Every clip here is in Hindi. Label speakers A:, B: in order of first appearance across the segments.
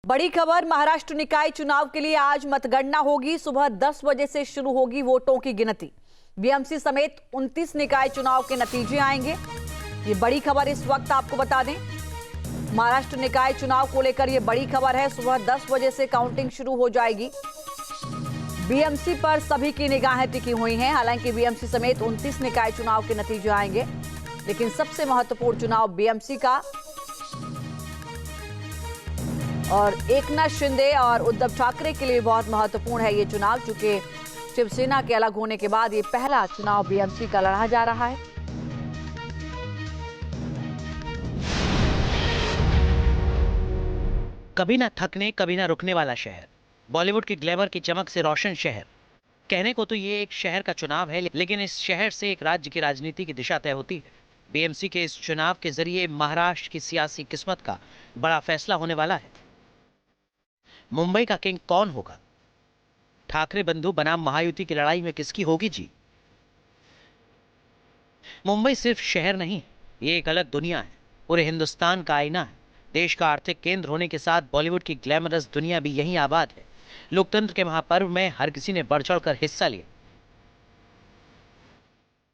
A: बड़ी खबर, महाराष्ट्र निकाय चुनाव के लिए आज मतगणना होगी। सुबह 10 बजे से शुरू होगी वोटों की गिनती। बीएमसी समेत 29 निकाय चुनाव के नतीजे आएंगे। ये बड़ी खबर इस वक्त आपको बता दें, महाराष्ट्र निकाय चुनाव को लेकर ये बड़ी खबर है। सुबह 10 बजे से काउंटिंग शुरू हो जाएगी। बीएमसी पर सभी की निगाहें टिकी हुई हैं। हालांकि बीएमसी समेत 29 निकाय चुनाव के नतीजे आएंगे, लेकिन सबसे महत्वपूर्ण चुनाव बीएमसी का और एकनाथ शिंदे और उद्धव ठाकरे के लिए बहुत महत्वपूर्ण है ये चुनाव, क्योंकि शिवसेना के अलग होने के बाद ये पहला चुनाव बीएमसी का लड़ा जा रहा है।
B: कभी ना थकने कभी ना रुकने वाला शहर, बॉलीवुड के ग्लैमर की चमक से रोशन शहर। कहने को तो ये एक शहर का चुनाव है, लेकिन इस शहर से एक राज्य की राजनीति की दिशा तय होती है। बीएमसी के इस चुनाव के जरिए महाराष्ट्र की सियासी किस्मत का बड़ा फैसला होने वाला है। मुंबई का किंग कौन होगा? ठाकरे बंधु बनाम महायुति की लड़ाई में किसकी होगी जीत? मुंबई सिर्फ शहर नहीं, ये एक अलग दुनिया है, पूरे हिंदुस्तान का आईना है। देश का आर्थिक केंद्र होने के साथ बॉलीवुड की ग्लैमरस दुनिया भी यहीं आबाद है। लोकतंत्र के महापर्व में हर किसी ने बढ़ चढ़कर हिस्सा लिया।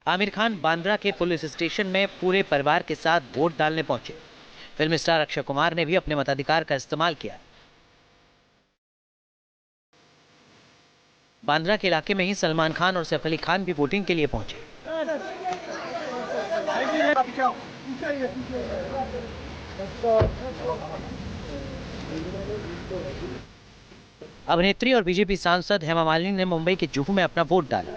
B: आमिर खान बांद्रा के पुलिस स्टेशन में पूरे परिवार के साथ वोट डालने पहुंचे। फिल्म स्टार अक्षय कुमार ने भी अपने मताधिकार का इस्तेमाल किया। बांद्रा के इलाके में ही सलमान खान और सैफ अली खान भी वोटिंग के लिए पहुंचे। अभिनेत्री और बीजेपी सांसद हेमा मालिनी ने मुंबई के जुहू में अपना वोट डाला।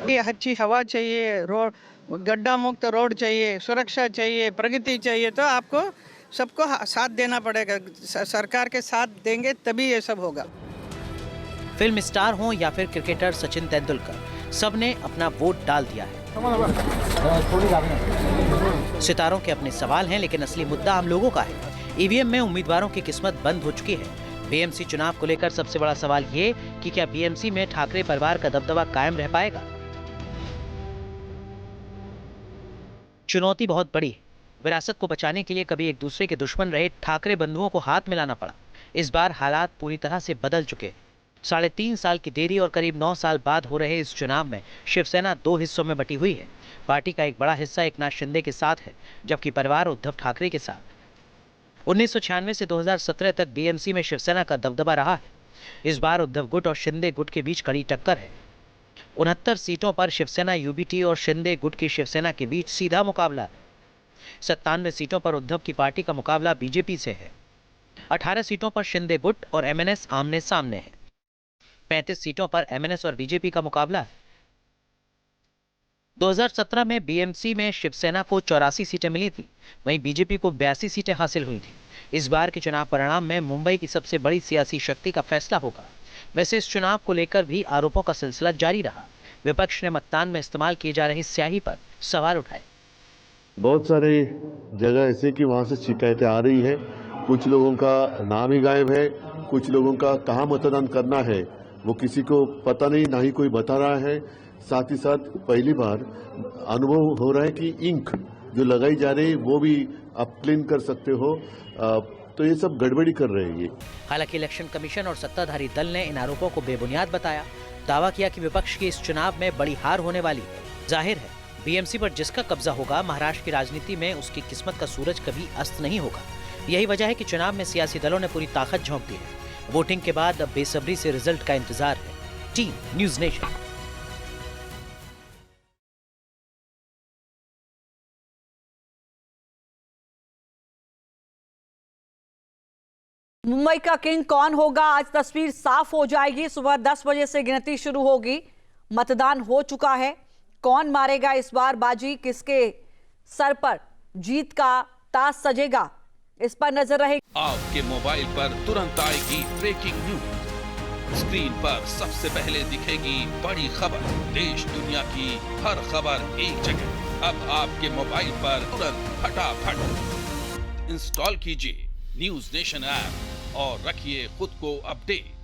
C: ये अच्छी हवा चाहिए, रोड गड्ढा मुक्त रोड चाहिए, सुरक्षा चाहिए, प्रगति चाहिए, तो आपको सबको साथ देना पड़ेगा। सरकार के साथ देंगे तभी ये सब होगा।
B: फिल्म स्टार हो या फिर क्रिकेटर सचिन तेंदुलकर, सबने अपना वोट डाल दिया है। सितारों के अपने सवाल हैं, लेकिन असली मुद्दा आम लोगों का है। ईवीएम में उम्मीदवारों की किस्मत बंद हो चुकी है। बीएमसी चुनाव को लेकर सबसे बड़ा सवाल ये कि क्या बीएमसी में ठाकरे परिवार का दबदबा कायम रह पाएगा? चुनौती बहुत बड़ी है। विरासत को बचाने के लिए कभी एक दूसरे के दुश्मन रहे ठाकरे बंधुओं को हाथ मिलाना पड़ा। इस बार हालात पूरी तरह से बदल चुके। 3.5 साल की देरी और करीब 9 साल बाद हो रहे इस चुनाव में शिवसेना 2 हिस्सों में बटी हुई है। पार्टी का एक बड़ा हिस्सा एकनाथ शिंदे के साथ है, जबकि परिवार उद्धव ठाकरे के साथ। 1996 से 2017 तक बीएमसी में शिवसेना का दबदबा रहा है। इस बार उद्धव गुट और शिंदे गुट के बीच कड़ी टक्कर है। 69 सीटों पर शिवसेना यूबीटी और शिंदे गुट की शिवसेना के बीच सीधा मुकाबला है। 97 सीटों पर उद्धव की पार्टी का मुकाबला बीजेपी से है। 18 सीटों पर शिंदे गुट और एमएनएस आमने सामने है। 35 सीटों पर एमएनएस और बीजेपी का मुकाबला है। 2017 में बीएमसी में शिवसेना को 84 सीटें मिली थी, वहीं बीजेपी को 82 सीटें हासिल हुई थी। इस बार के चुनाव परिणाम में मुंबई की सबसे बड़ी सियासी शक्ति का फैसला होगा। वैसे इस चुनाव को लेकर भी आरोपों का सिलसिला जारी रहा। विपक्ष ने मतदान में इस्तेमाल की जा रही स्याही पर सवाल उठाए।
D: बहुत सारे जगह ऐसे कि वहाँ से शिकायतें आ रही है। कुछ लोगों का नाम ही गायब है, कुछ लोगों का कहाँ मतदान करना है वो किसी को पता नहीं, ना ही कोई बता रहा है। साथ ही साथ पहली बार अनुभव हो रहा है कि इंक जो लगाई जा रही है वो भी आप क्लीन कर सकते हो, तो ये सब गड़बड़ी कर रहे हैं ये।
B: हालांकि इलेक्शन कमीशन और सत्ताधारी दल ने इन आरोपों को बेबुनियाद बताया। दावा किया कि विपक्ष की इस चुनाव में बड़ी हार होने वाली है। जाहिर है, बीएमसी पर जिसका कब्जा होगा, महाराष्ट्र की राजनीति में उसकी किस्मत का सूरज कभी अस्त नहीं होगा। यही वजह है कि चुनाव में सियासी दलों ने पूरी ताकत झोंक दी है। वोटिंग के बाद अब बेसब्री से रिजल्ट का इंतजार है। Team news nation.
A: मुंबई का किंग कौन होगा, आज तस्वीर साफ हो जाएगी। सुबह 10 बजे से गिनती शुरू होगी। मतदान हो चुका है। कौन मारेगा इस बार बाजी, किसके सर पर जीत का ताज सजेगा, इस पर नजर रहेगी।
E: आपके मोबाइल पर तुरंत आएगी ब्रेकिंग न्यूज। स्क्रीन पर सबसे पहले दिखेगी बड़ी खबर। देश दुनिया की हर खबर एक जगह। अब आपके मोबाइल पर तुरंत फटाफट इंस्टॉल कीजिए न्यूज़ नेशन ऐप और रखिए खुद को अपडेट।